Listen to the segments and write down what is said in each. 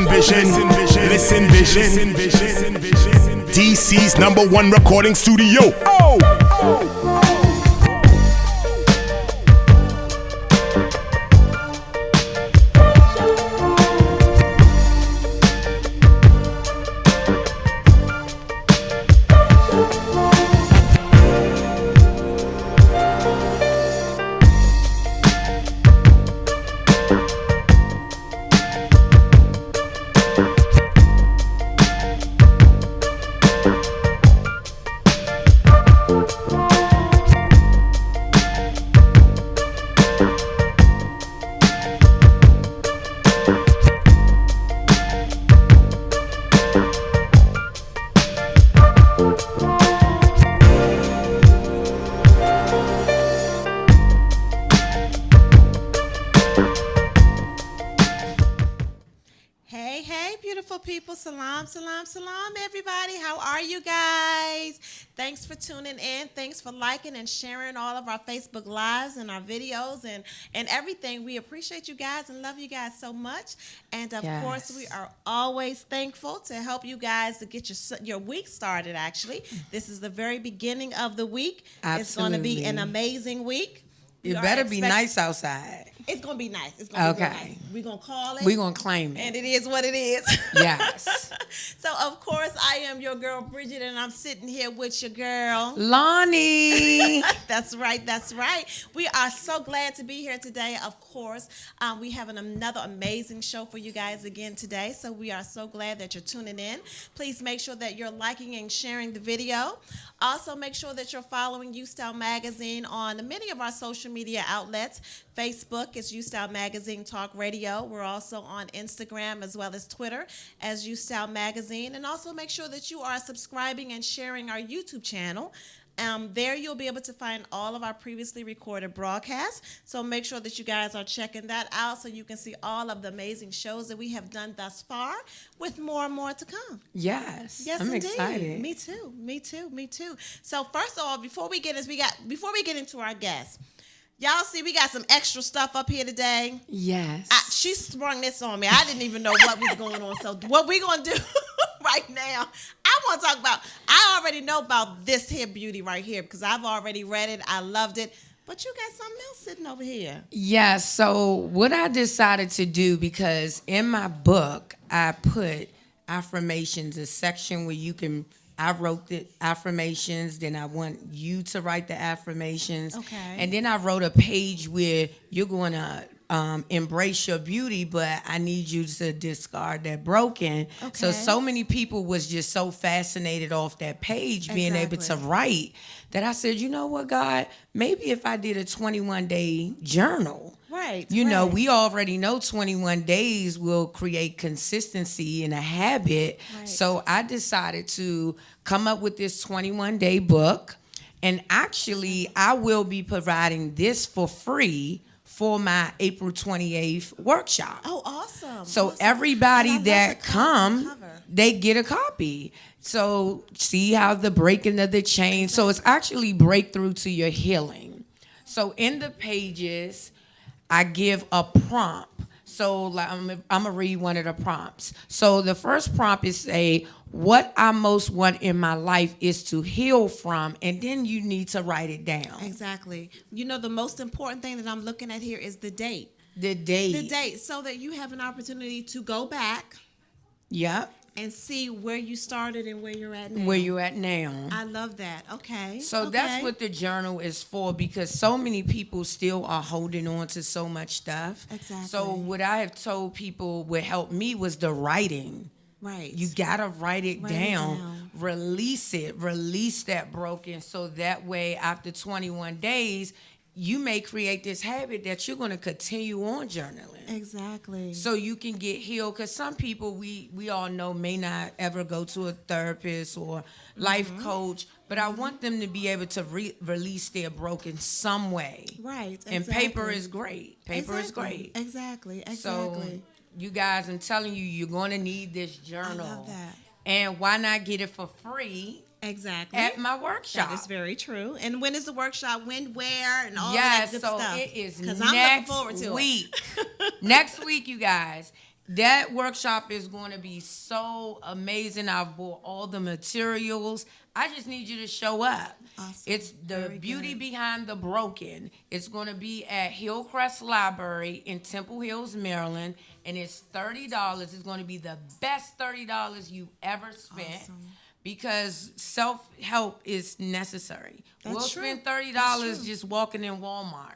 Listen vision, listen vision. DC's #1 recording studio. Salam, everybody. How are you guys? Thanks for tuning in. Thanks for liking and sharing all of our Facebook Lives and our videos and everything. We appreciate you guys and love you guys so much. And, of course, we are always thankful to help you guys to get your week started, actually. This is the very beginning of the week. Absolutely. It's going to be an amazing week. It better be nice outside. It's going to be nice. It's going to be nice. We're going to call it. We're going to claim it. And it is what it is. Yes. So, of course, I am your girl, Bridget, and I'm sitting here with your girl, Lonnie. That's right. That's right. We are so glad to be here today. Of course, we have another amazing show for you guys again today. So we are so glad that you're tuning in. Please make sure that you're liking and sharing the video. Also, make sure that you're following UStyle Magazine on many of our social media outlets. Facebook is UStyle Magazine Talk Radio. We're also on Instagram as well as Twitter as UStyle Magazine. And also make sure that you are subscribing and sharing our YouTube channel. There you'll be able to find all of our previously recorded broadcasts. So make sure that you guys are checking that out so you can see all of the amazing shows that we have done thus far with more and more to come. Yes. Yes, I'm indeed. excited. Me too. So first of all, before we get into our guests, y'all see we got some extra stuff up here today. Yes. She sprung this on me. I didn't even know what was going on. So what we're going to do right now, I want to talk about, I already know about this here beauty right here because I've already read it. I loved it. But you got something else sitting over here. Yes. So what I decided to do, because in my book, I put affirmations, a section where you can, I wrote the affirmations, then I want you to write the affirmations. Okay. And then I wrote a page where you're going to embrace your beauty, but I need you to discard that broken. Okay. So many people was just so fascinated off that page being able to write that I said, you know what, God, maybe if I did a 21-day journal. Right. You know, we already know 21 days will create consistency in a habit. Right. So I decided to come up with this 21-day book. And actually, I will be providing this for free for my April 28th workshop. Oh, awesome. So awesome. everybody that cover. come, they get a copy. So see how the breaking of the chain. So it's actually breakthrough to your healing. So in the pages, I give a prompt. So like, I'm going to read one of the prompts. So the first prompt is what I most want in my life is to heal from, and then you need to write it down. Exactly. You know, the most important thing that I'm looking at here is the date. The date. The date, so that you have an opportunity to go back. Yep. And see where you started and where you're at now. Where you're at now. I love that. Okay. So that's what the journal is for, because so many people still are holding on to so much stuff. Exactly. So what I have told people would help me was the writing. Right. You got to write it down. Release it. Release that broken, so that way after 21 days, you may create this habit that you're going to continue on journaling. Exactly. So you can get healed, because some people we all know may not ever go to a therapist or life coach, but I want them to be able to release their broken some way. Right. Exactly. And paper is great. Paper is great. Exactly. So you guys, I'm telling you, you're going to need this journal. I love that. And why not get it for free? Exactly. At my workshop. That is very true. And when is the workshop? When, where, and all that good so stuff? It is I'm next looking forward to week. it. Next week, you guys. That workshop is going to be so amazing. I've bought all the materials. I just need you to show up. Awesome. It's the Very beauty good. behind the broken. It's going to be at Hillcrest Library in Temple Hills, Maryland, and it's $30. It's going to be the best $30 you ever spent. Awesome. Because self-help is necessary. That's We'll true. spend $30 That's true. just walking in Walmart.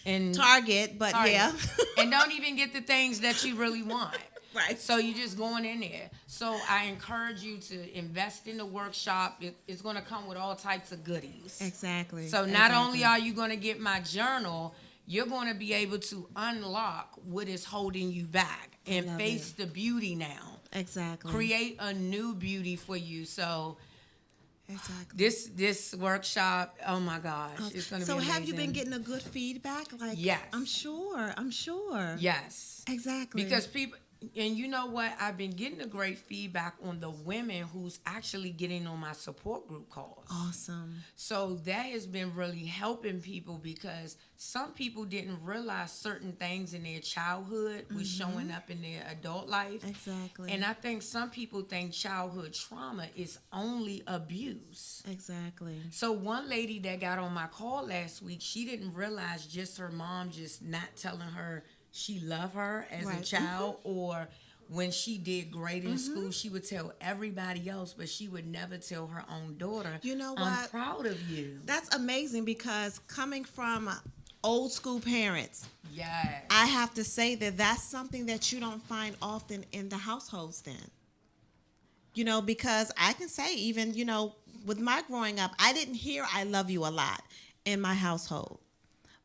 And Target, but Target. yeah. And don't even get the things that you really want. Right. So you just going in there. So I encourage you to invest in the workshop. It's going to come with all types of goodies. Exactly. So not only are you going to get my journal, you're going to be able to unlock what is holding you back and love face the beauty now. Exactly. Create a new beauty for you. So Exactly. this workshop, oh my gosh, it's going to be So amazing. have you been getting a good feedback? Like, Yes. I'm sure. Yes. Exactly. Because people, and you know what? I've been getting a great feedback on the women who's actually getting on my support group calls. Awesome. So that has been really helping people because some people didn't realize certain things in their childhood was showing up in their adult life. Exactly. And I think some people think childhood trauma is only abuse. Exactly. So one lady that got on my call last week, she didn't realize just her mom just not telling her she loved her as a Right. child, or when she did great in school, she would tell everybody else, but she would never tell her own daughter, You know I'm what? proud of you. That's amazing because coming from old school parents, Yes. I have to say that that's something that you don't find often in the households then. You know, because I can say even, you know, with my growing up, I didn't hear I love you a lot in my household.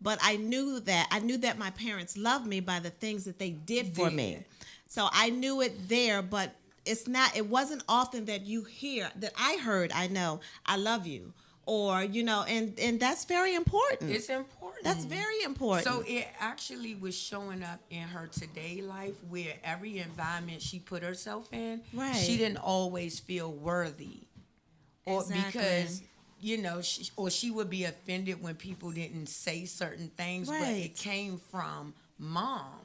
But I knew that my parents loved me by the things that they did for me. So I knew it there, but it wasn't often that you hear, that I heard, I know, I love you. Or, you know, and that's very important. It's important. That's very important. So it actually was showing up in her today life where every environment she put herself in, Right. she didn't always feel worthy. Or Exactly. because, you know, she would be offended when people didn't say certain things, but Right. it came from mom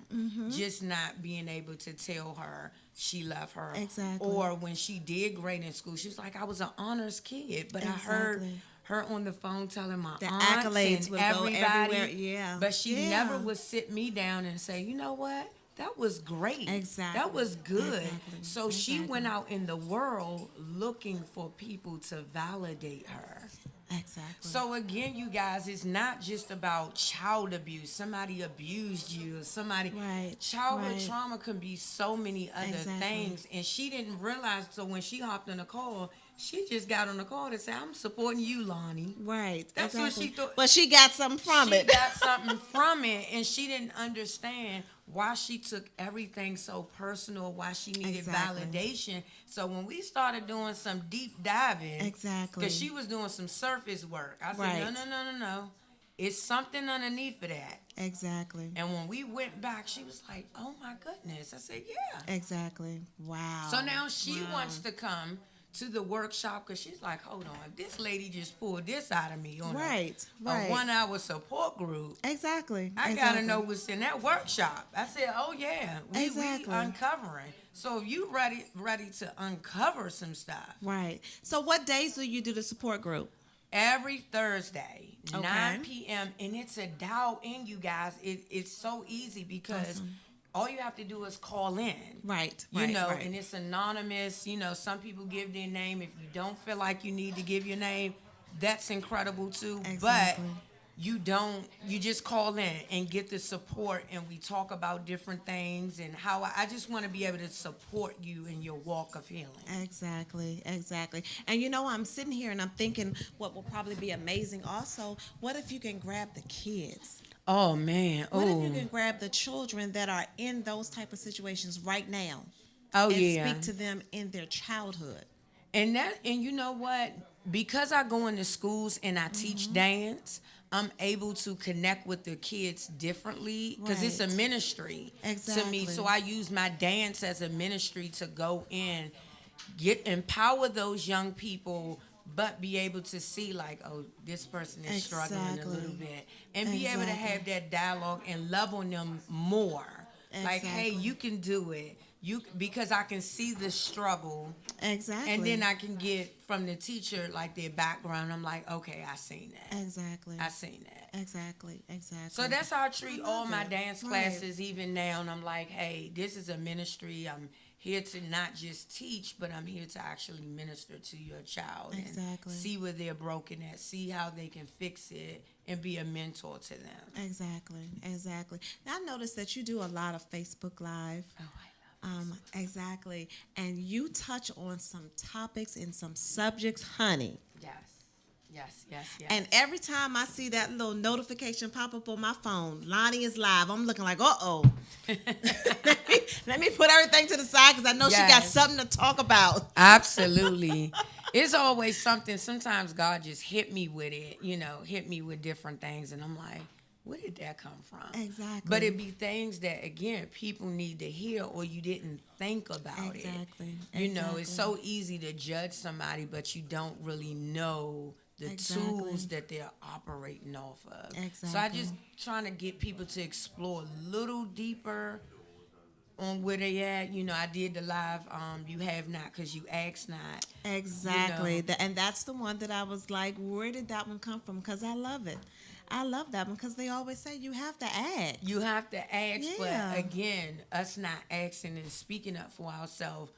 just not being able to tell her she loved her. Exactly. Or when she did great in school, she was like, I was an honors kid, but I heard Exactly. her on the phone telling my The aunts accolades and would go everybody, everywhere, yeah. but she Yeah. never would sit me down and say, you know what? That was great. Exactly. That was good. Exactly. So she Exactly. went out in the world looking for people to validate her. Exactly. So again, you guys, it's not just about child abuse. Somebody abused you, or somebody. Right, Childhood right. trauma can be so many other Exactly. things, and she didn't realize. So when she hopped on the call, she just got on the call to say, "I'm supporting you, Lonnie." Right. That's what exactly. she thought. But she got something from She it. got something from it, and she didn't understand why she took everything so personal, why she needed Exactly. validation. So when we started doing some deep diving, Exactly. because she was doing some surface work, I said, Right. no. It's something underneath of that. Exactly. And when we went back, she was like, oh my goodness. I said, yeah. Exactly. Wow. So now she Wow. wants to come to the workshop because she's like, hold on, this lady just pulled this out of me on Right. a Right. 1 hour support group. Exactly. I exactly. gotta know what's in that workshop. I said, oh yeah, we Exactly. uncovering. So if you ready to uncover some stuff, Right. So what days do you do the support group? every Thursday, Okay. 9 p.m. and it's a dial in, you guys. It's so easy because all you have to do is call in. Right. You right, know, right. and it's anonymous. You know, some people give their name. If you don't feel like you need to give your name, that's incredible too. Exactly. But you just call in and get the support, and we talk about different things and how I just want to be able to support you in your walk of healing. Exactly, exactly. And you know, I'm sitting here and I'm thinking what will probably be amazing also, what if you can grab the kids? Oh man. What if Oh. you can grab the children that are in those type of situations right now Oh and yeah. speak to them in their childhood? And you know what? Because I go into schools and I teach dance, I'm able to connect with the kids differently because it's a Right. ministry to me. Exactly. So I use my dance as a ministry to go in, empower those young people, but be able to see like, oh, this person is struggling a Exactly. little bit, and be able to Exactly. have that dialogue and love on them more. Like, hey, Exactly. you can do it. Because I can see the struggle. Exactly. And then I can get from the teacher like their background. I'm like, okay, I seen that. Exactly. I seen that. Exactly. So that's how I treat all my it. dance Right. classes even now. And I'm like, hey, this is a ministry. I'm here to not just teach, but I'm here to actually minister to your child Exactly. and see where they're broken at, see how they can fix it, and be a mentor to them. Exactly. Now, I noticed that you do a lot of Facebook Live. Oh, I love it. Exactly. And you touch on some topics and some subjects, honey. Yes. And every time I see that little notification pop up on my phone, Lonnie is live, I'm looking like, uh-oh. let me put everything to the side because I know she got Yes. something to talk about. Absolutely. It's always something. Sometimes God just hit me with it, hit me with different things. And I'm like, where did that come from? Exactly. But it be things that, again, people need to hear or you didn't think about it. Exactly. It's so easy to judge somebody, but you don't really know the Exactly. tools that they're operating off of. Exactly. So I just trying to get people to explore a little deeper on where they at. I did the live, you have not because you asked not. Exactly. And that's the one that I was like, where did that one come from? Because I love it. I love that one because they always say you have to ask. You have to ask, Yeah. but again, us not asking and speaking up for ourselves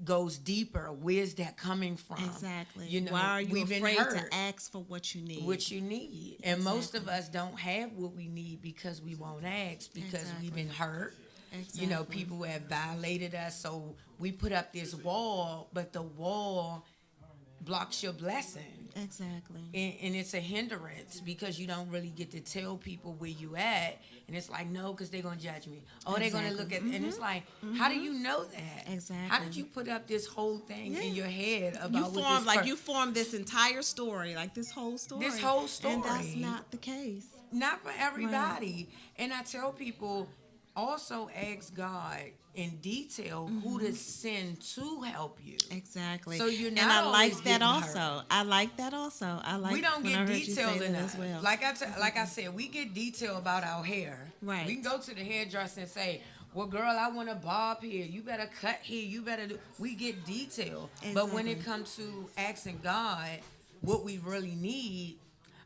goes deeper. Where's that coming from? Exactly. Why are you afraid to ask for what you need? What you need. And most of us don't have what we need because we won't ask because we've been hurt. Exactly. People have violated us. So we put up this wall, but the wall blocks your blessing. Exactly. And it's a hindrance because you don't really get to tell people where you at. And it's like, no, because they're going to judge me. Oh, they're going to look at and it's like, how do you know that? Exactly. How did you put up this whole thing in your head about you formed this entire story, like this whole story. This whole story. And that's not the case. Not for everybody. And I tell people, also ask God in detail who to send to help you. Exactly. So you're not and I always like that getting also. hurt. I like that also. I like We don't when I get heard you say detailed that enough. as well. Like I said, we get detail about our hair. Right. We can go to the hairdresser and say, well, girl, I want a bob here. You better cut here. You better do. We get detail. But when it Exactly. comes to asking God what we really need,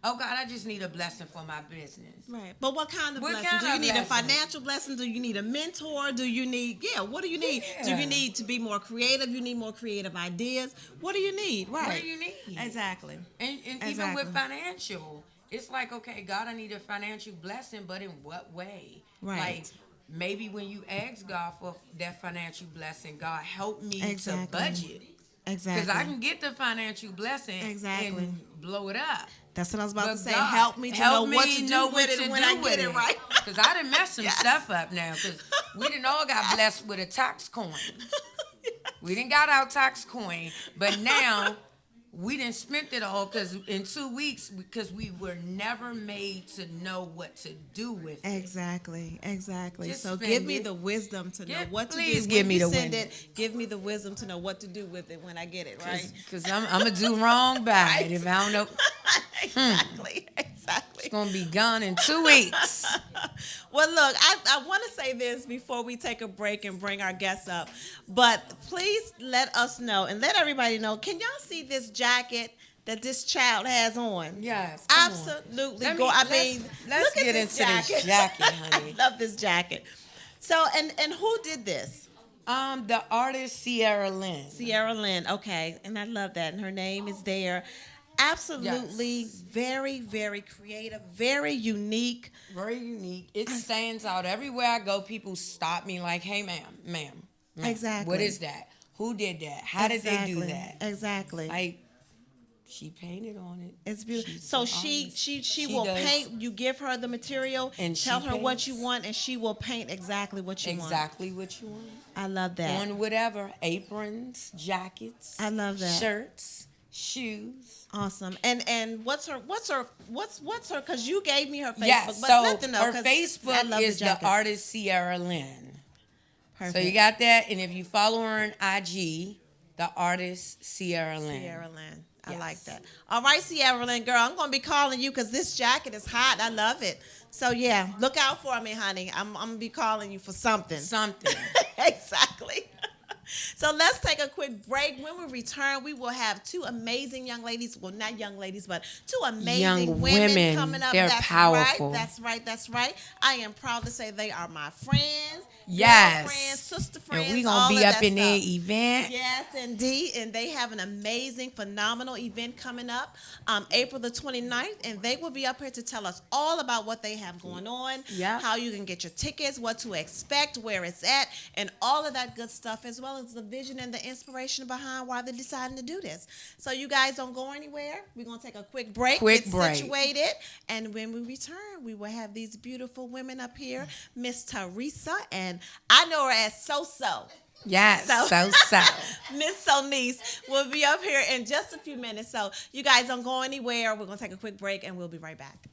oh, God, I just need a blessing for my business. Right. But what kind of What blessing? kind Do you of need a blessing? financial blessing? Do you need a mentor? Do you need, what do you need? Do Yeah. you need to be more creative? You need more creative ideas? What do you need? Right. What do you need? Exactly. And even Exactly. with financial, it's like, okay, God, I need a financial blessing, but in what way? Right. Like, maybe when you ask God for that financial blessing, God, help me Exactly. to budget. Exactly. Because I can get the financial blessing Exactly. and blow it up. That's what I was about But to say. God, help me to know what to do with it when I get it right. Because I done messed some Yes. stuff up now. Because we done all got blessed with a tax coin. We done got our tax coin. But now we done spent it all because in 2 weeks, because we were never made to know what to do with it. Exactly. Just So spend give me it. the wisdom to know Yeah, what to do. please When give me you the send wisdom. it, give me the wisdom to know what to do with it when I get it, right? Because I'm going to do wrong by it if I don't know. Exactly. It's going to be gone in 2 weeks. Well, look, I want to say this before we take a break and bring our guests up, but please let us know and let everybody know. Can y'all see this jacket that this child has on? Yes. come on. Absolutely. Let Go. me- I let's- mean, let's look at get this into this jacket. jacket, honey. I love this jacket. So, and who did this? The artist Sierra Lynn. Sierra Lynn. Okay, and I love that, and her name is there. Absolutely, Yes. very, very creative, very unique. Very unique. It stands out. Everywhere I go, people stop me like, hey, ma'am. Exactly. What is that? Who did that? How did they do that? Exactly. Like, she painted on it. It's beautiful. She's So an she artist. will does paint. You give her the material And tell she her what you paints. want, and she will paint exactly what you want. Exactly what you want. I love that. On whatever. Aprons, jackets. I love that. Shirts, shoes. Awesome. And what's her? Because you gave me her Facebook, Yes, but so let them know, her 'cause I Facebook love is the jacket. artist Sierra Lynn. Perfect. So you got that, and if you follow her on IG, the artist Sierra Lynn. Sierra Lynn. I like that. All right, Sierra Lynn, girl, I'm gonna be calling you because this jacket is hot. I love it. So yeah, look out for me, honey. I'm gonna be calling you for something. Something. Exactly. So let's take a quick break. When we return, we will have two amazing young ladies. Well, not young ladies, but two amazing Young women women. coming up. They're That's powerful. Right. That's right. That's right. I am proud to say they are my friends. Yes. Friends, sister friends. And we all gonna of be up that in their stuff. event. Yes, indeed. And they have an amazing, phenomenal event coming up April the 29th. And they will be up here to tell us all about what they have going on, Yeah. how you can get your tickets, what to expect, where it's at, and all of that good stuff, as well as the vision and the inspiration behind why they're deciding to do this. So you guys don't go anywhere. We're going to take a quick break, get situated. And when we return, we will have these beautiful women up here, Miss Teresa, and I know her as So-So. Yes, so. Miss Sonice will be up here in just a few minutes. So you guys don't go anywhere. We're going to take a quick break, and we'll be right back.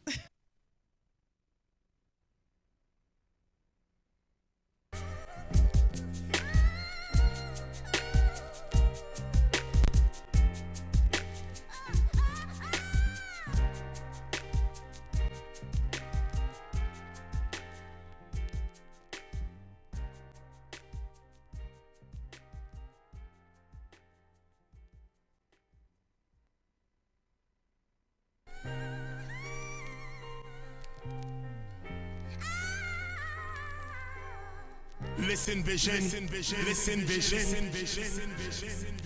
Listen Vision, Listen Vision,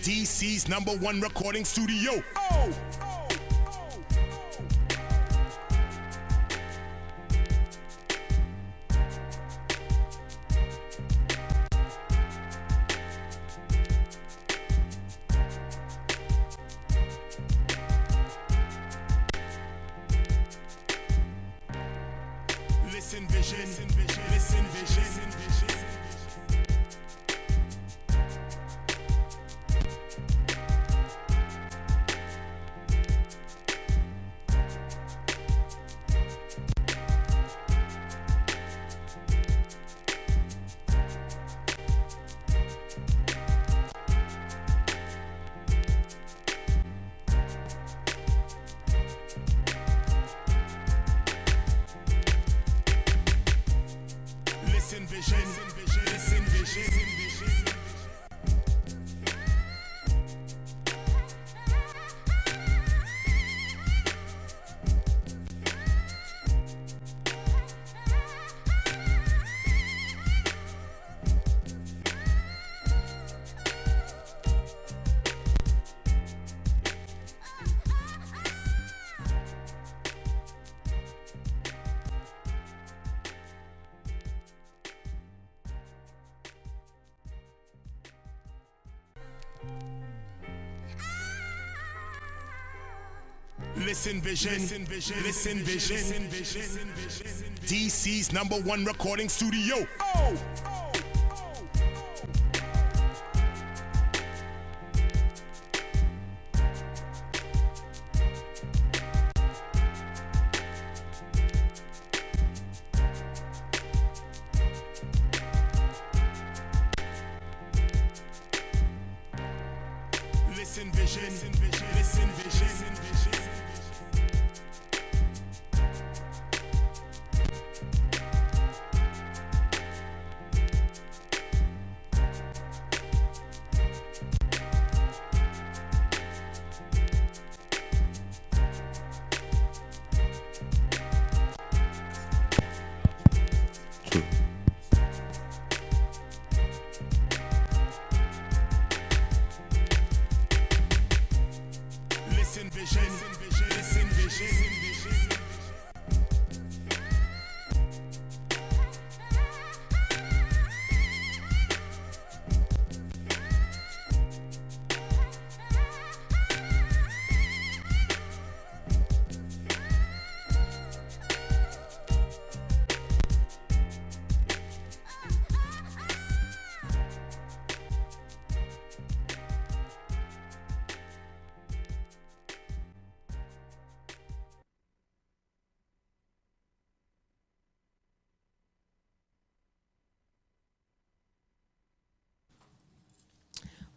DC's #1 recording studio. Oh! Listen Vision, Listen Vision. Listen Vision, Listen Vision. Listen Vision, Listen Vision, DC's #1 recording studio. Oh! Listen Vision, Listen Vision. Listen Vision, Listen Vision.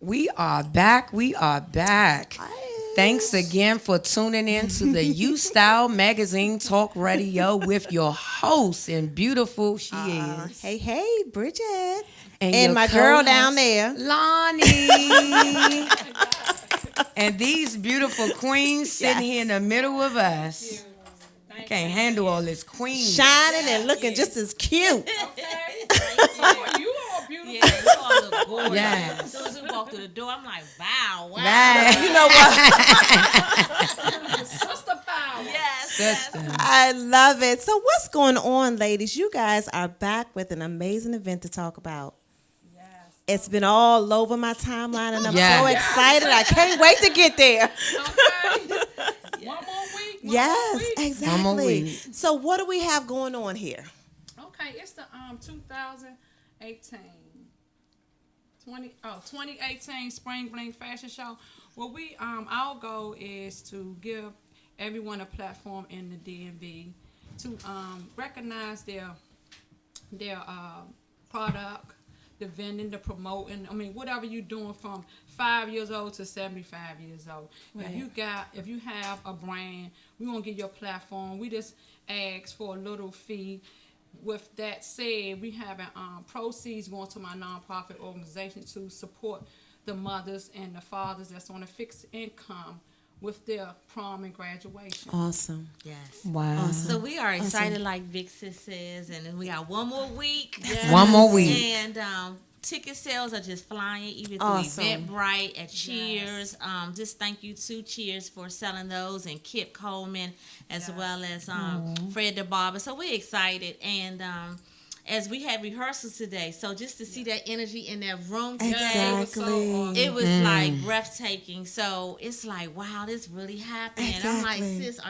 We are back. We are back. Thanks again for tuning in to the UStyle Magazine Talk Radio with your host and beautiful she is. Hey, Bridget. And And your my girl co-host, down there. Lonnie. And these beautiful queens sitting here in the middle of us. I can't handle all this queen. Shining and looking just as cute. You all beautiful. Yeah, you all look gorgeous. Yes. As soon as we walk through the door, I'm like, wow. Right. You know what? Sister Power. Yes. Sister. I love it. So what's going on, ladies? You guys are back with an amazing event to talk about. It's been all over my timeline, and I'm Yes. so excited. I can't wait to get there. Okay. One more week. Yes, One more week. exactly. One more week. So what do we have going on here? Okay, it's the 2018 2018 Spring Bling Fashion Show. Well, our goal is to give everyone a platform in the DMV to recognize their product, the vending, the promoting. I mean, whatever you're doing from 5 years old to 75 years old. Right. If you have a brand, we want to give you a platform. We just ask for a little fee. With that said, we have proceeds going to my nonprofit organization to support the mothers and the fathers that's on a fixed income with their prom and graduation. Awesome. Yes. Wow. So we are excited, like Vixen says, and then we got one more week. Yes. One more week. And ticket sales are just flying, even Awesome. through Eventbrite, at Cheers. Just thank you to Cheers for selling those, and Kip Coleman, as well as Fred the Barber. So we're excited, and as we had rehearsals today, so just to see that energy in that room today, Exactly. it was like breathtaking. So it's like, wow, this really happened. And I'm like, Exactly. sis,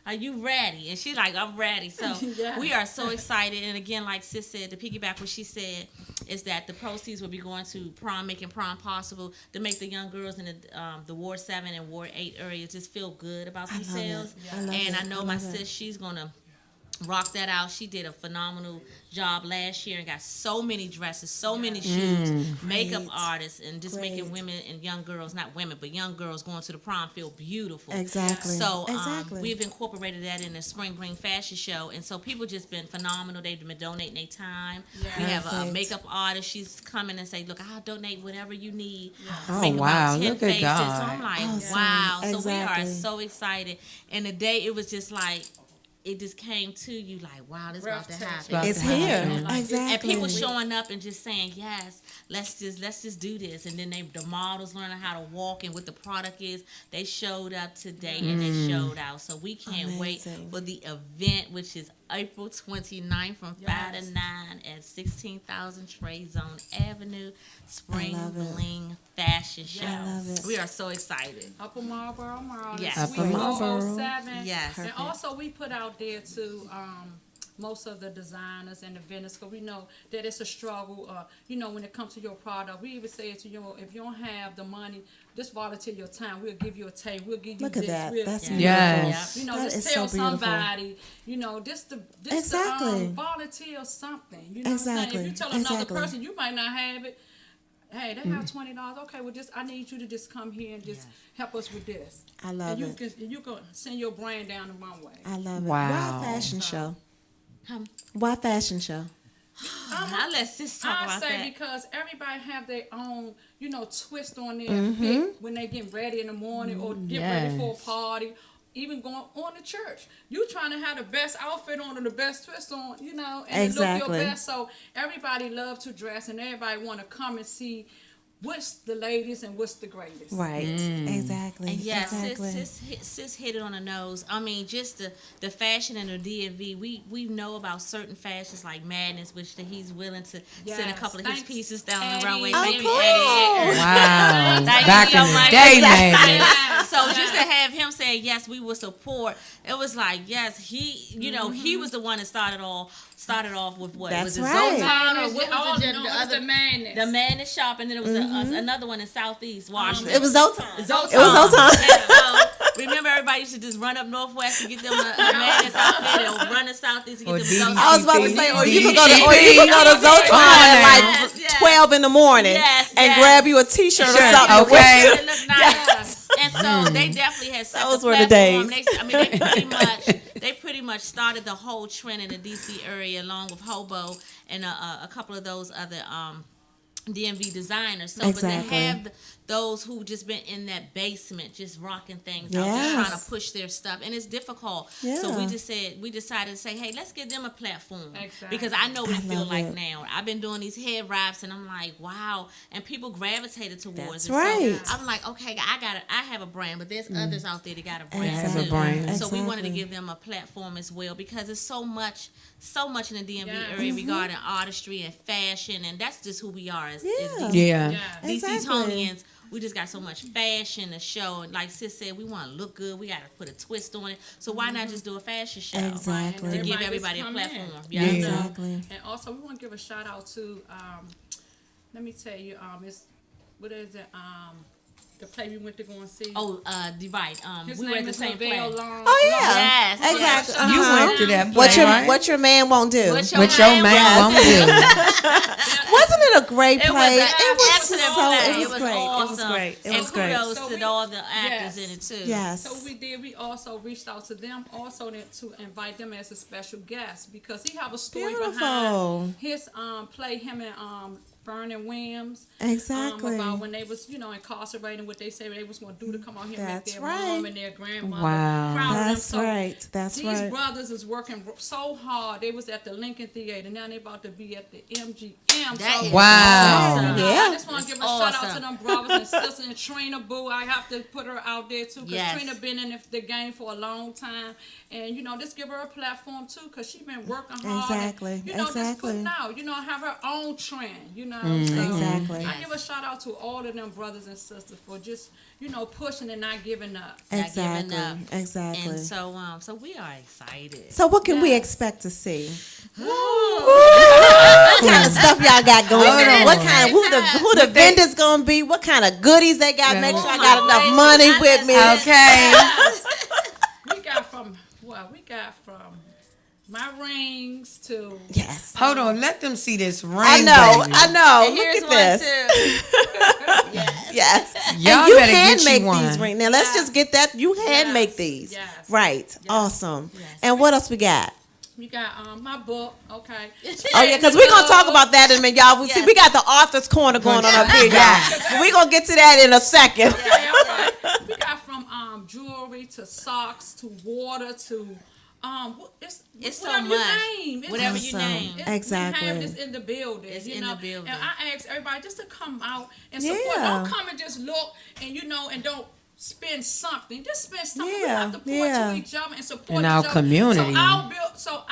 are you ready? And she's like, I'm ready. So we are so excited. And again, like sis said, to piggyback what she said, is that the proceeds will be going to prom, making prom possible, to make the young girls in the Ward 7 and Ward 8 areas just feel good about themselves. And I know my sis, she's gonna rock that out. She did a phenomenal job last year and got so many dresses, so many shoes, makeup artists, and just making women and young girls, not women, but young girls going to the prom feel beautiful. Exactly. So Exactly. we've incorporated that in the Spring Bring Fashion Show, and so people just been phenomenal. They've been donating their time. We have a Perfect. makeup artist. She's coming and say, look, I'll donate whatever you need. Oh, Make about wow. 10 Look at faces. God. So I'm like, Awesome. wow. So we Exactly. are so excited. And the day it was just like, it just came to you like, wow, this is about to happen. It's here. Like, Exactly. And people showing up and just saying, yes, let's just do this. And then the models learning how to walk and what the product is. They showed up today and they showed out. So we can't wait Amazing. for the event, which is April 29th from 5 to 9 at 16,000 Trade Zone Avenue, Spring love it. Bling Fashion Show. love it. We are so excited. Upper Marlboro Mall. Yes. Yes. Upper Marlboro. 7. Yes. And also we put out there too most of the designers and the vendors, because we know that it's a struggle. When it comes to your product, we even say it to you, if you don't have the money, just volunteer your time. We'll give you a tape. We'll give you Look at this. that. We'll, That's Yes. beautiful. just That is tell so beautiful. somebody, Exactly. volunteer something. You know what I'm Exactly. saying? If you tell another Exactly. person, you might not have it. Hey, they have $20. Okay, well, I need you to just come here and just help us with this. I love and it. You can send your brand down the runway. I love it. Wow. Why fashion show? Um, Why fashion show? I'll let sis talk I about say that. because everybody have their own, twist on their fit when they get ready in the morning or get ready for a Yes. party, even going on to church. You trying to have the best outfit on and the best twist on, and look Exactly. your best. So everybody love to dress and everybody want to come and see what's the latest and what's the greatest. Right. Exactly. And yes, Exactly. sis hit it on the nose. I mean, just the fashion and the DMV. We know about certain fashions like Madness, which he's willing to send a Yes. couple of his Thanks, pieces down Eddie. the runway. Oh, Maybe cool. Eddie. Wow. Thank Back you in so the much. day, Exactly. man. So just to have him say yes, we will support. It was like yes, he he was the one that started off with what That's was it right. Zotan or what was Oh, it? no, The it's other the Madness. the Madness shop, and then it was another one in Southeast Washington. It was Zotan. Zotan. It was Zotan. And so, remember, everybody used to just run up Northwest and get them a Madness outfit, or run to Southeast and Or get them Zotan. I was about to say, or you DDP. could go to Zotan at like Yes, yes. 12 in the morning Yes, and yes. grab you a T-shirt or Shirt, something. okay. It looked nice. And So they definitely had set Those the were the platform. days. They pretty much started the whole trend in the DC area, along with Hobo and a couple of those other DMV designers. So, but Exactly. to have those who just been in that basement, just rocking things out, Yes. just trying to push their stuff, and it's difficult. So Yeah. we decided to say, hey, let's give them a platform. Exactly. Because I know what it feels love like it. now. I've been doing these head wraps, and I'm like, wow, and people gravitated towards That's it. right. So I'm like, okay, I have a brand, but there's others out there that got a brand Have a too. brand. So we wanted to Exactly. give them a platform as well, because there's so much in the DMV Yeah. area regarding artistry and fashion, and that's just who we are as Yeah. DC, Yeah. DC Exactly. Tonians. We just got so much fashion to show, and like Sis said, we want to look good. We got to put a twist on it. So why not just do a fashion show Exactly. to give Everybody everybody a just come platform? Yeah. Yeah. Exactly. And also, we want to give a shout out to, let me tell you, it's, what is it, the play we went to go and see. Oh, Divide. His We were at name the is same play. Lavelle Long. Oh yeah. Yes, Exactly. yes. You Uh-huh. went to that play, right? What your man won't do. What What your man won't do. Wasn't it a great It was play? an excellent so play. it was great. awesome. It was great. It and was great. kudos So to we- all the actors Yes. in it too. Yes. So we also reached out to them also to invite them as a special guest, because he have a story Beautiful. behind his play, him and Vernon Williams. Exactly. About when they was, incarcerated, and what they say they was going to do to come out here and make That's their right. mom and their grandmother Wow. proud of them. That's So right. That's these right. brothers is working so hard. They was at the Lincoln Theater. Now they about to be at the MGM. That is Wow. awesome. Yeah. I just want to give a shout out to Awesome. them brothers and sisters. And Trina Boo, I have to put her out there too, because Yes. Trina been in the game for a long time. And just give her a platform too, because she been working hard. Exactly. And, just Exactly. putting out, have her own trend. So Exactly. I give a shout out to all of them brothers and sisters for just pushing and not giving up. Not giving Exactly. up. Exactly. And so we are excited. So what can we Yes. expect to see? What kind of stuff y'all got going Hold on? on. What kind of who the vendors gonna be? What kind of goodies they got? Make sure I got enough money with me. Okay. We got from my rings to Yes. Hold on. Let them see this ring. I know. baby. I know. And here's Look one at this. too. Yes. Y'all and you better hand get make you these one. rings. Now let's just get that. You hand Yes. make these. Yes. Right. Awesome. Yes. And what else we got? we got my book. Okay. Oh yeah, because we're gonna talk about that in a minute, y'all. See, Yes. we got the author's corner going on up here, y'all. But we're gonna get to that in a second. Yeah, all right. We got from jewelry to socks to water to It's so whatever much. you name. Whatever you Awesome. name. Exactly. We have this in the building. It's you in know? the building. And I ask everybody just to come out and support. Yeah. Don't come and just look and and don't spend something. Just spend something. We Yeah, have to pour yeah. to each other and support In each our other. community. So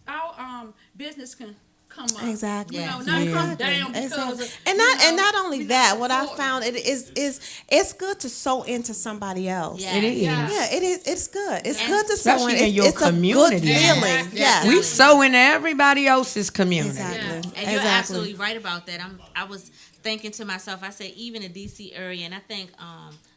our business can come up. Exactly. You know, Yes. not Yeah. come down because Exactly. of, And not only we that, gotta what I support. found it's good to sew into somebody else. Yes. It is. Yes. Yeah, it is. It's good. It's And good to sew especially in. in your It's a good community. feeling. Exactly. Yes. We so in everybody else's community. Exactly. Yeah. And Exactly. you're absolutely right about that. I was thinking to myself, I said, even the DC area, and I think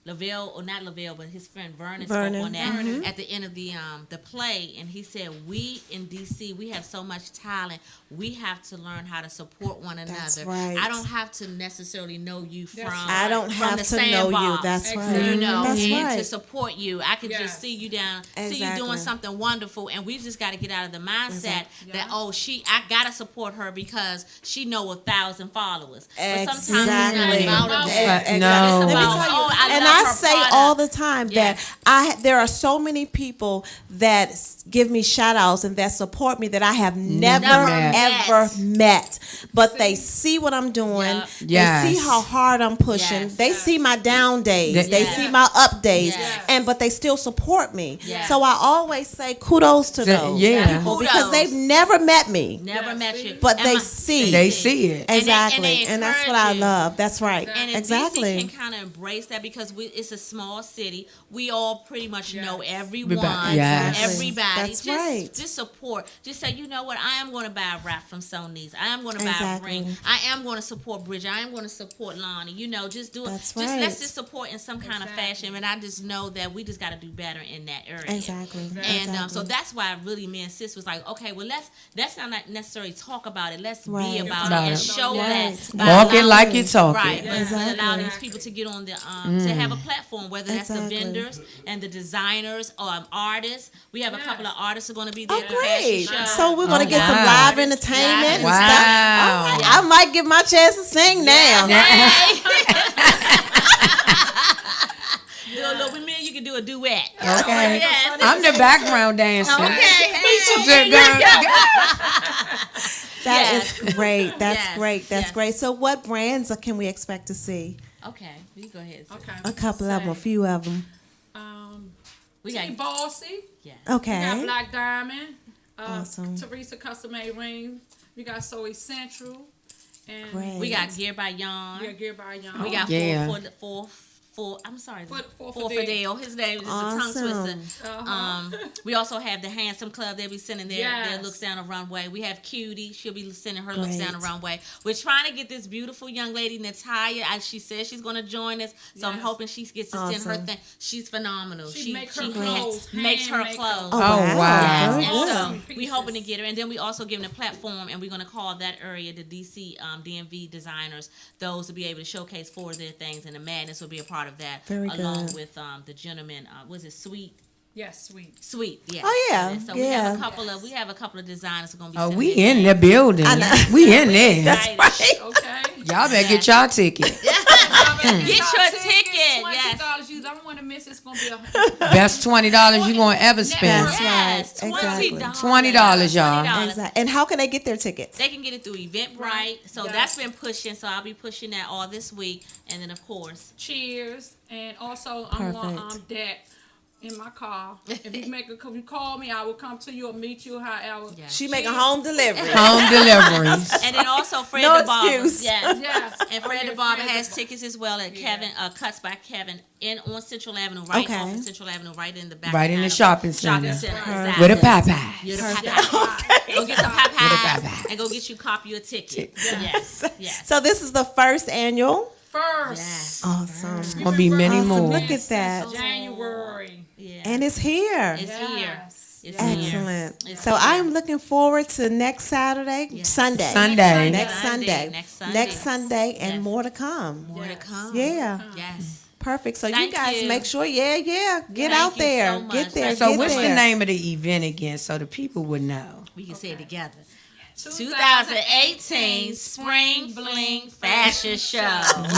Lavelle, or not Lavelle, but his friend Vernon spoke on that at the end of the play, and he said, we in DC, we have so much talent. We have to learn how to support one another. That's right. I don't have to necessarily know you from I don't from have the to know you. sandbox, That's right. you know, That's and right. to support you. I can Yes. just see you see you Exactly. doing something wonderful, and we just got to get out of the mindset that I gotta support her because she know 1,000 followers. But sometimes Exactly. it's not about that. Exactly. No. Let me about, tell you, and love I her say product. all the time Yes. that there are so many people that give me shout outs and that support me that I have never met. ever met. But they see what I'm doing. Yep. Yes. They see how hard I'm pushing. Yes. They see my down days. Yes. They see my up days. Yes. But they still support me. Yes. So I always say kudos to That- those yeah. people Kudos. because they've never met me. Never Yes. met you, But And they my- see. They see it. And Exactly. they And that's what encourage I you. love. That's right. And if Exactly. DC can kind of embrace that because it's a small city, we all pretty much know Yes. everyone, Yes. everybody. That's just, right. just support. Just say, you know what? I am going to buy a wrap from Sony's. I am going to buy Exactly. a ring. I am going to support Bridget. I am going to support Lonnie. You know, just do it. That's Just right. let's just support in some kind of fashion. And I just know that we just got to do better in that area. Exactly. And so that's why really me and Sis was like, okay, well let's not necessarily talk about it. Let's Right. be about Right. it and show Right. that. by Walk it allowing like you talk Right, it. but Exactly. allow these people to get on the to have a platform, whether that's Exactly. the vendors and the designers or artists. We have a couple of artists who are going to be there Oh, at the fashion great. show. So we're going to get some wow. live entertainment and Wow. stuff. I might give my chance to sing now. Look, with me, you can do a duet. Okay. Yes. I'm the background dancer. Okay. That Yes. is great. That's Yes. great. That's Yes. great. So what brands can we expect to see? Okay, you go ahead. Sis. Okay. A couple of them, a few of them. We T got Bossy. yeah. We got Okay. Black Diamond. Awesome. Teresa Custom Made Rings. We got So Essential. And Great. We got Gear by Yon. we got Gear by Young. We got Yeah. I'm sorry, For Fidel. His name is a tongue twister. Awesome. We also have the Handsome Club. They'll be sending their Yes. looks down the runway. We have Cutie. She'll be sending her looks Great. down the runway. We're trying to get this beautiful young lady, Natalia. As she says she's going to join us. So I'm Yes. hoping she gets to send her Awesome. thing. She's phenomenal. She makes her makes clothes, her hand clothes. Oh, wow. wow. And Very so good. Awesome we hoping to pieces. get her, and then we also giving a platform, and we're going to call that area the DC DMV designers. Those will be able to showcase for their things, and the madness will be a part of that, Very along good. with the gentleman. Was it Sweet? Yes, sweet. Sweet, yes. Oh, yeah, So we have yeah. we have a couple of designers who are going to be. Oh, sending we their in the things. building. I know. We in there. That's right. Okay. Y'all better get y'all ticket. Get your ticket. Yes. $20. You don't want to miss. It's gonna be a Best $20 you gonna ever spend. That's Yes, right. Exactly. $20, y'all. Exactly. And how can they get their tickets? They can get it through Eventbrite. So Yes. that's been pushing. So I'll be pushing that all this week, and then of course. Cheers, and also I'm on Perfect. deck in my car. If you call me, I will come to you or meet you. However, Yeah. She make a home delivery. Home deliveries. And then also Fred No the Barber. excuse. Yes. yes. And Fred Okay, the Barber Fred has the- tickets as well at Kevin Cuts by Kevin on Central Avenue, right Okay. off of Central Avenue, right in the back. Right in the shopping center. Exactly. With a Popeye. You're the Popeye. Go get some Popeyes Popeye. and go get you copy your ticket. Yes. Yes. So this is the first annual. First. Yes. Awesome. Gonna be many Awesome. more. Look at that. January. Yeah. And it's here. It's here. Yes. It's here. Excellent. It's So here. I'm looking forward to next Saturday, Yes. Sunday. Sunday. Next Sunday. Next Sunday. Next Sunday and Yes. more to come. More to come. Yeah. Yes. Perfect. So you Thank guys you. make sure, get Thank out you there. so much. Get there. So get what's there. the name of the event again so the people would know? We can say it together. 2018 2018 Spring Fling Fashion Show.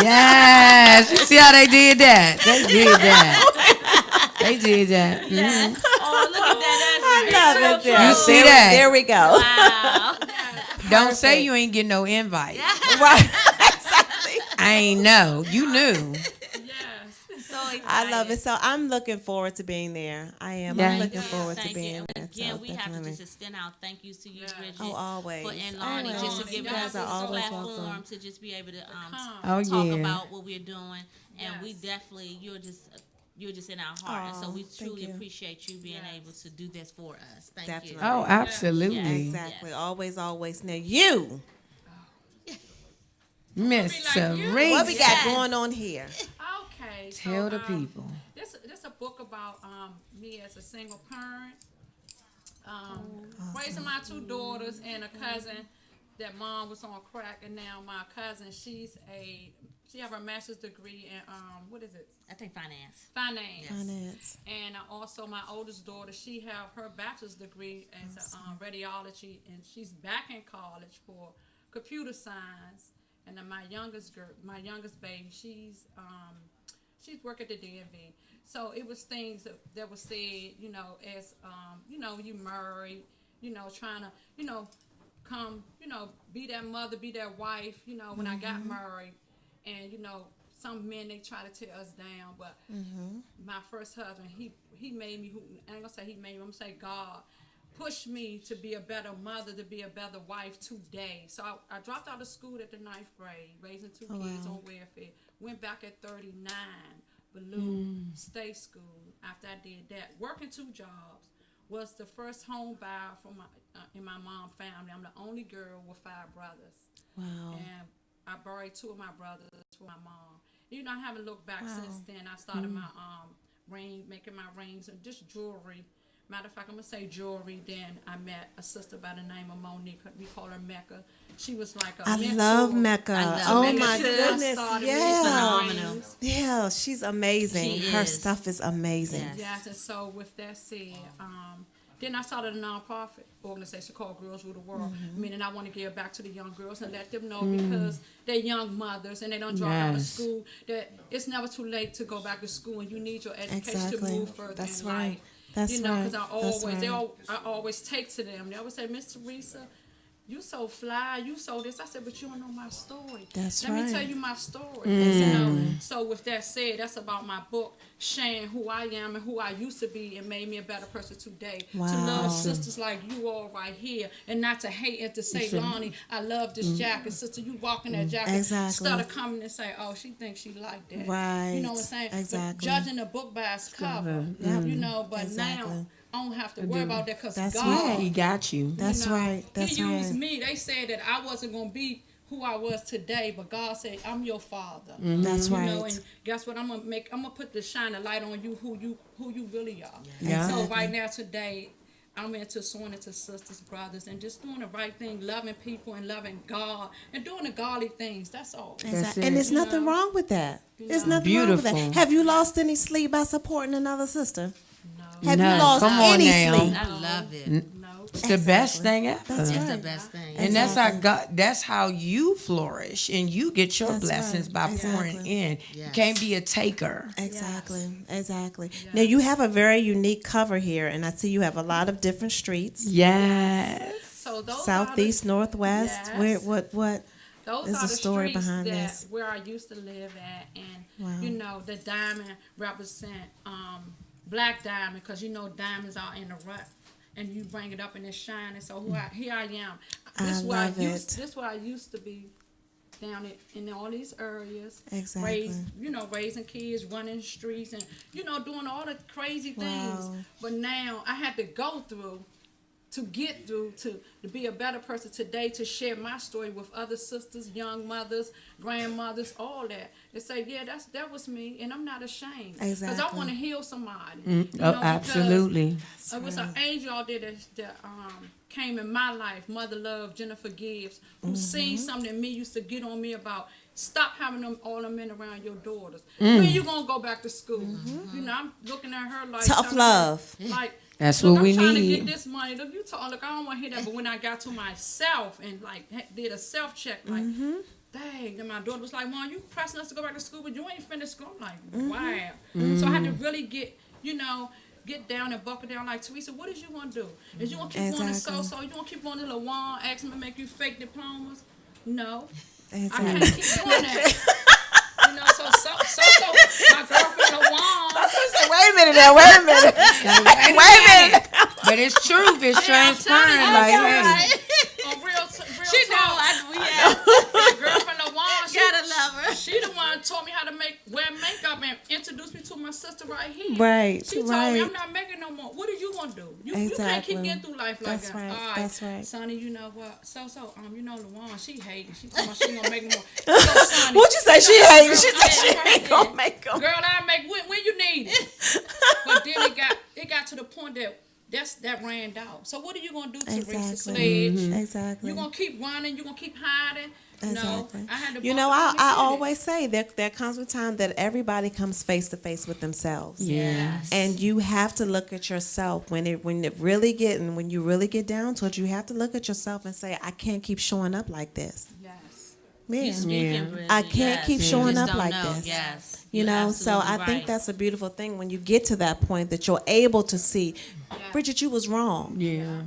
Yes. You see how they did that? They did that. They did that. Mhm. Yes. Oh, look at that. I That's love it. beautiful. There. You see There- that? There we go. Wow. Don't say you ain't get no invite. Right. Exactly. I ain't know. You knew. Yes. So excited. I love it. So I'm looking forward to being there. I am. Yeah. I'm looking Yes, forward to thank being you. there. Again, So we have to definitely. just extend our thank yous to you, Bridget. Oh, always. And Lonnie, Always. just to You give guys us are this always platform welcome. to just be able to Oh, talk yeah. about what we're doing. And we Yes. definitely, you're just in our heart. And so Aw, we thank truly you. appreciate you being Yes. able to do this for us. Thank Definitely. you. Oh, absolutely. Exactly. Yes. Always, always. Now you, Miss like you. Teresa. what we got Yes. going on here? Okay. Tell the so, people. This a book about me as a single parent, raising my two daughters and a cousin. That mom was on crack, and now my cousin, she have her master's degree in what is it? I think finance. Finance. Finance. And also my oldest daughter, she have her bachelor's degree as radiology, and she's back in college for computer science. And then my youngest baby, she's work at the DMV. So it was things that was said, as you married, trying to, come, be that mother, be that wife, when I got married, and some men, they try to tear us down, but my first husband, he made me, I ain't gonna say he made me, I'm gonna say God pushed me to be a better mother, to be a better wife today. So I dropped out of school at the 9th grade, raising two kids on welfare, went back at 39, Balloon State School. After I did that, working 2 jobs, was the first home buyer for in my mom family. I'm the only girl with 5 brothers. Wow. And I buried 2 of my brothers for my mom. I haven't looked back since then. I started my making my rings and just jewelry Matter of fact, I'm gonna say jewelry. Then I met a sister by the name of Monique. We call her Mecca. She was like a I mentor. love Mecca. love Oh Mecca my too. goodness. Started Yeah. phenomenal. Yeah, she's amazing. She Her is. stuff is amazing. Yes. Yes, and so with that said, then I started a nonprofit organization called Girls Rule the World, meaning I want to give back to the young girls and let them know because they're young mothers and they don't drop out of Yes. school, that it's never too late to go back to school and you need your education Exactly. to move further That's in right. life. That's you know, right. because That's right. I always take to them. They always say, Miss Teresa, you so fly, you so this. I said, but you don't know my story. That's Let right. me tell you my story. You know? So with that said, that's about my book, sharing who I am and who I used to be and made me a better person today. Wow. To love sisters like you all right here and not to hate and to say, Lonnie, I love this jacket. Sister, you walk in that jacket. Exactly. Instead of coming and say, oh, she thinks she like that. Right. You know what I'm saying? But Exactly. judging a book by its cover. Yep. You know, but Exactly. now I don't have to worry about that because That's God right. He got you. That's you know, right. That's he used right. me. They said that I wasn't going to be who I was today, but God said, I'm your father. That's You right. know, and guess what? I'm gonna put the shine a light on you, who you really are. Yeah. So right now today, I'm into sowing into sisters, brothers, and just doing the right thing, loving people and loving God and doing the godly things. That's all. That's And it. there's You nothing know? wrong with that. There's know? nothing wrong with Beautiful. that. Have you lost any sleep by supporting another sister? No, Have No, you lost come on any now. sleep? I love it. no. It's the best thing ever. That's It's right. the best thing. And that's how Exactly. God. That's how you flourish, and you get your That's blessings right. by pouring Exactly. in. You Yes. can't be a taker. Exactly. Exactly. Now you have a very unique cover here, and I see you have a lot of different streets. Yes. So those Southeast, northwest. Yes. Where? What? Those There's are a the story streets behind that this. where I used to live at, and Wow. you know the diamond represent black diamond because you know diamonds are in the rut, and you bring it up and it's shining. So here I am. I love it. This where I used to be down in all these areas. Exactly. Raising kids, running the streets, and doing all the crazy things. Wow. But now I had to go through to get through to be a better person today, to share my story with other sisters, young mothers, grandmothers, all that. They say, yeah, that was me, and I'm not ashamed. Because I Exactly. want to heal somebody. Oh, absolutely. It was an angel out there that came in my life, Mother Love, Jennifer Gibbs, who seen something that me used to get on me about. Stop having all them men around your daughters. When you gonna go back to school? I'm looking at her like Tough love. Like That's look, what we I'm trying need. to get this money. Look, look, I don't want to hear that. But when I got to myself and did a self check, like, dang, then my daughter was like, Mom, you pressing us to go back to school, but you ain't finished school. I'm like, wow. So I had to really get down and buckle down like, Teresa, what is you going to do? Is you going to keep going to Exactly. so? You going to keep going to LaJuan, ask them to make you fake diplomas? No. I Exactly. can't keep doing that. So my girlfriend LaJuan. Wait a minute now. Wait a minute. Wait a minute. But it's truth. It's Yeah, I'm transparent. telling you, Like, that's hey, On real She know. talk. My girlfriend LaJuan, Gotta love her. she the one taught me how to wear makeup and introduced me to my sister right here. Right. She told right. me I'm not making no more. What are you gonna do? You can't Exactly. keep getting through life like That's that. right. All right, That's right. Sonny, you know what? LaJuan, she hating. She told me she gonna make no more. Yo, Sonny, What'd you say? She know, hating. girl, She I said she ain't ain't gonna hating. make them. Girl, I make when you need it. But then it got to the point that ran out. So what are you gonna do, Teresa Exactly. Sledge? Exactly. You gonna keep running? You gonna keep hiding? Exactly. No, I had to. You know, bump up I and get it. always say that there comes a time that everybody comes face to face with themselves. yeah. And you have to look at yourself when you really get down to it. You have to look at yourself and say, I can't keep showing up like this. Yes. Man, You speaking, Yeah. Bridget, I can't yes. keep You showing just up don't like know. this. Yes. you You're know. So I absolutely think right. that's a beautiful thing when you get to that point that you're able to see, Bridget, you was wrong. Yeah.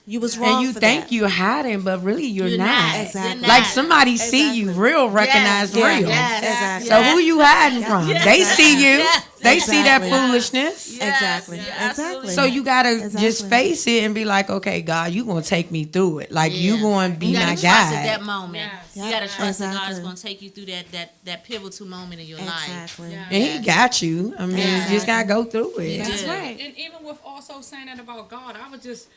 You was wrong. And you for think that. you're hiding, but really you're not. Exactly. You're Like not. somebody see you real, recognize Yes, real. yes, Exactly. So who you hiding from? They see you. Yes. They see that Exactly. foolishness. Yes, Exactly. you're Exactly. absolutely So you gotta Exactly. just face it and be like, okay, God, you gonna take me through it. Like you Yeah. gonna be You my gotta trust at that guide. moment. Yes. You Yeah, gotta trust that God is exactly. gonna take you through that pivotal moment in your life. Exactly. Yeah. And he got you. I mean, you just gotta go through it. Yeah. That's Yeah. right. And even with also saying that about God, I was just,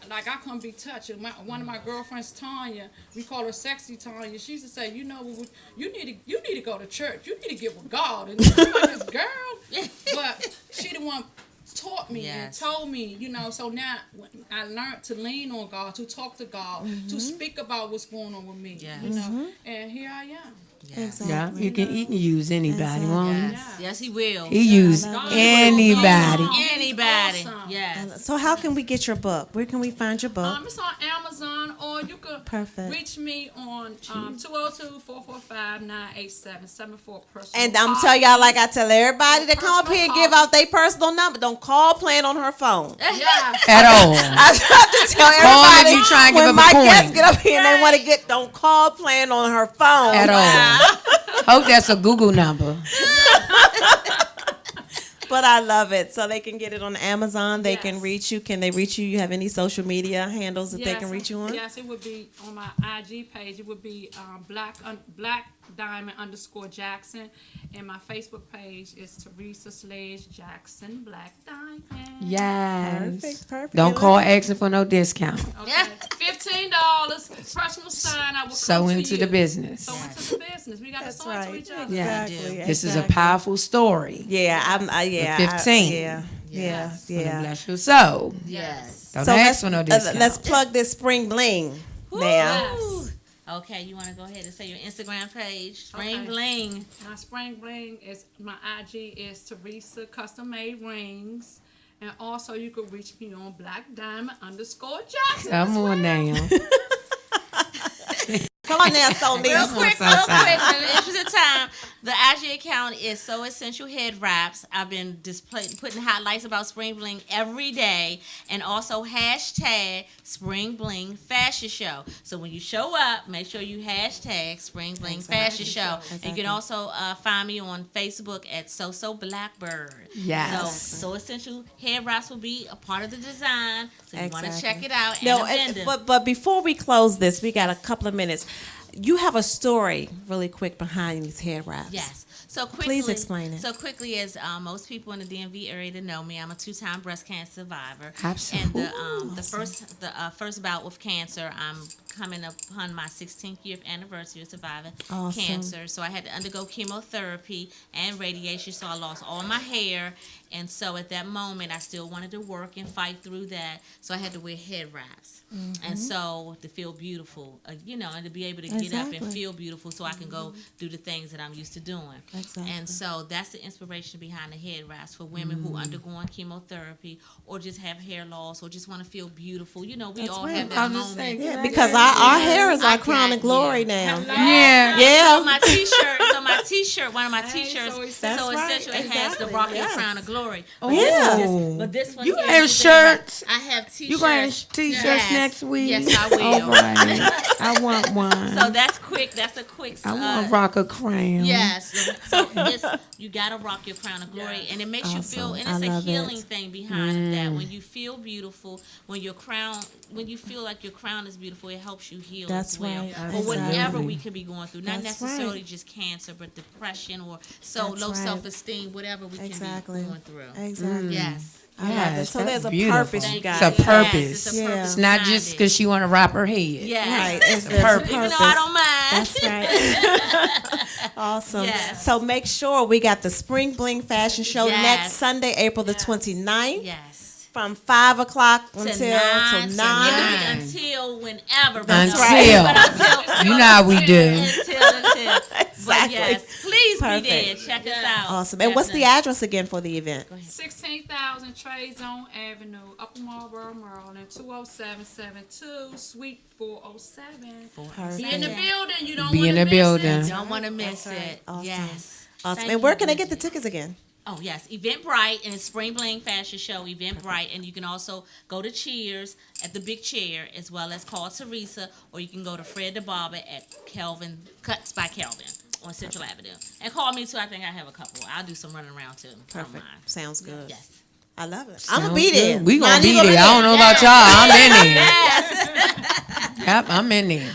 like I couldn't be touched. One of my girlfriends, Tanya, we call her Sexy Tanya. She used to say, you need to go to church. You need to get with God. And I'm like, this girl, but she the one taught me and Yes. told me, so now when I learned to lean on God, to talk to God, to speak about what's going on with me, Yes. and here I am. Yes. Yeah, he can use anybody, won't he? Yes. Yes, he will. He use God anybody. will. He's Anybody. awesome. Yes. So how can we get your book? Where can we find your book? It's on Amazon, or you can Perfect. reach me on 202-445-9877 personal. And I'm call. telling y'all, like I tell everybody that come up here and give out their personal number, don't call playing on her phone. Yeah. At all. I have to tell Call if everybody you try and give when up a my coin. guests get up here and they want to get, don't call playing on her phone. At all. Hope that's a Google number. But I love it. So they can get it on Amazon. They can Yes. reach you. Can they reach you? You have any social media handles that they can reach you on? Yes, it would be on my IG page. It would be black diamond _ Jackson, and my Facebook page is Teresa / Jackson Black Diamond. Yes. Perfect. Don't call asking for no discount. Okay, $15 personal sign. I will So come to into you. the business. So into the business. We got That's to sow into right. each other. Yeah. Exactly. This is a exactly. powerful story. Yeah, The 15. yeah. Yes. Bless your soul. Yes. Don't So ask for no discount. let's plug this spring bling now. Woo. Okay, you want to go ahead and say your Instagram page, Spring Okay. Bling. My spring bling is my IG is Teresa Custom Made Rings. And also you can reach me on Black Diamond _ Jackson. Come on now. Come on now, Sonia. Real quick, in Southside. the interest of time, the IG account is So Essential Head Wraps. I've been putting highlights about Spring Bling every day, and also hashtag Spring Bling Fashion Show. So when you show up, make sure you hashtag Spring Bling Fashion Show. And you can also find me on Facebook at So Blackbird. Yes. So Essential Head Wraps will be a part of the design. So you want to Exactly. check it out. No, and a vendor. but before we close this, we got a couple of minutes. You have a story really quick behind these hair wraps. Yes. So quickly, Please explain it. So quickly, as most people in the DMV area to know me, I'm a 2-time breast cancer survivor. Absolutely. And the first bout with cancer, I'm coming upon my 16th year anniversary of surviving Awesome. cancer. So I had to undergo chemotherapy and radiation. So I lost all my hair. And so at that moment, I still wanted to work and fight through that. So I had to wear head wraps. And so to feel beautiful, and to be able to get up and Exactly. feel beautiful so I can go do the things that I'm used to doing. Exactly. And so that's the inspiration behind the head wraps for women who undergoing chemotherapy or just have hair loss or just want to feel beautiful. We all right. have I that was just moment. saying, Yeah, because our hair is our I crown got- of glory yeah. now. Yeah. Yeah. So my t-shirt, one of my t-shirts, so so right. essential, it has the Exactly. Rock Your Yes. Crown of Glory. Yeah. But this one You here have is the thing about- shirts? I have t-shirts. You going to have t-shirts Yes. next week? Yes, I will. All right. I want one. So that's quick. That's a quick. I want to rock a crown. Yes. So you gotta rock your crown of glory, and it makes you feel, and Awesome. it's I a love healing it. thing behind that. When you feel beautiful, when you feel like your crown is beautiful, it helps you heal That's as well. right. For whatever Exactly. we could be going through, not That's necessarily right. just cancer, but depression or That's low right. self-esteem, whatever we Exactly. can be going through. Exactly. Yes. I love it. Yes, So that's there's a beautiful. purpose, you Thank guys. It's a purpose. Yes, it's a Yeah. purpose It's not behind just it. because she want to wrap her head. Yes. Right. It's a there's a purpose. Even though I don't mind. That's right. Awesome. Yes. So make sure we got the Spring Bling Fashion Show Yes. next Sunday, April the 29th, Yes. from 5 o'clock To until 9. 9. It could be until whenever. but Until. no, but until. You know how we do. Until. But Exactly. yes, please Perfect. be there. Check us out. Awesome. And what's the Definitely. address again for the event? 16,000 Trade Zone Avenue, Upper Marlboro, Maryland, 20772, Suite 407. Be in the building. You don't Be want in to the miss building. it. Don't want to miss That's right. it. Awesome. Yes. Awesome. Thank And where you, can I get the Bridget. tickets again? Oh, yes. Eventbrite, and it's Spring Bling Fashion Show, Eventbrite. And you can also go to Cheers at the Big Chair, as well as call Teresa, or you can go to Fred the Barber at Kelvin, Cuts by Kelvin on Central Avenue. And call me, too. I think I have a couple. I'll do some running around, too. Don't Perfect. mind. Sounds good. Yes. I love it. I'm going to be Sounds there. good. We gonna Mind be you there. I don't know about y'all. I'm in there. Yes. Yep, I'm in there.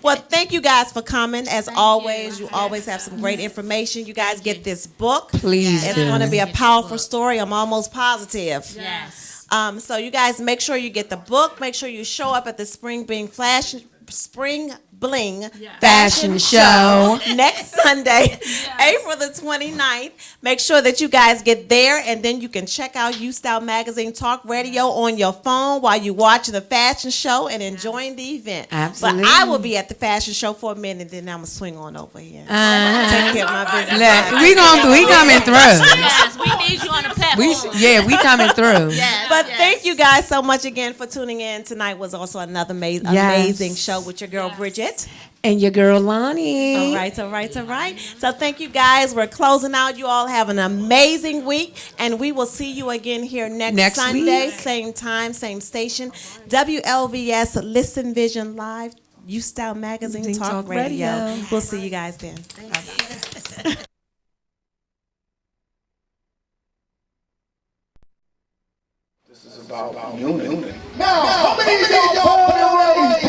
Well, thank you guys for coming. As always, you. you always have some great information. You guys get this book. Please It's do. going to be a Get your powerful book. story. I'm almost positive. Yes. So you guys make sure you get the book. Make sure you show up at the Spring Bling Fashion Spring Bling Fashion show. next Sunday, April the 29th. Make sure that you guys get there, and then you can check out UStyle Magazine Talk Radio on your phone while you watching the fashion show and enjoying the event. Absolutely. But I will be at the fashion show for a minute, then I'm gonna swing on over here. Take care of my business. We coming through. Yes, we need you on the platform. We coming through. Yes, But yes. thank you guys so much again for tuning in. Tonight was also another amazing show with your girl Bridget. And your girl Lonnie. All right. So thank you guys. We're closing out. You all have an amazing week, and we will see you again here next Sunday, week. same time, same station. WLVS Listen Vision Live, UStyle Magazine Talk Radio. We'll see you guys then. This is about Noonan. Now, how many of y'all born and raised